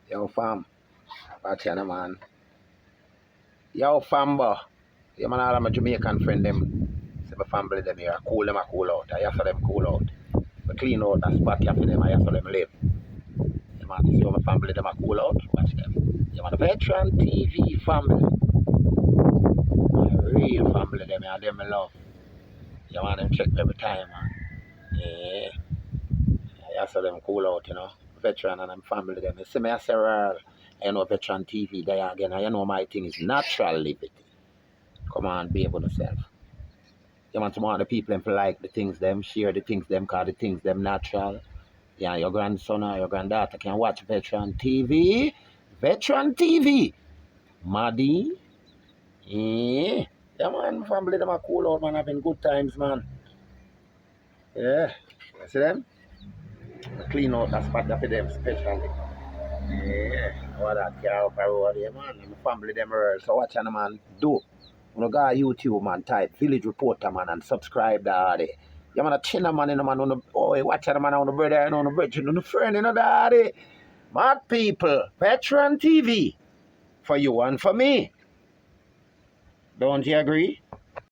Yo, fam. Watch ya, man. Yo, fambo. You man, all of my Jamaican friend them. See my family them here. Them a cool out. I have for them cool out. I clean out that spot here for them. I have for them live. You man, see how my family them a cool out. Watch them. You man, the veteran TV family. A real family them and them I love. You man, them check every time, man. Yeah. I have for them cool out, you know. Veteran and them family them. You see me, I say, well, you know, veteran TV there again. And you know my thing is natural liberty. Come on, be able to self. You want to want the people them to like the things them, share the things them, cause the things them natural. Yeah, your grandson or your granddaughter can watch Veteran TV. Veteran TV. Maddie. Yeah. Yeah, man, my family them are cool out, man, having good times, man. Yeah. You see them? I clean out that spot for them, especially. Yeah. All that car up the road there, man. And my family them are so watch and man do. You go on YouTube, man, type Village Reporter, man, and subscribe daddy. You man a chinna man, you know, man, on the boy, watch out, man, on the brother, and on the bridge, on the friend, you know, daddy. Mad people, Veteran TV, for you and for me. Don't you agree?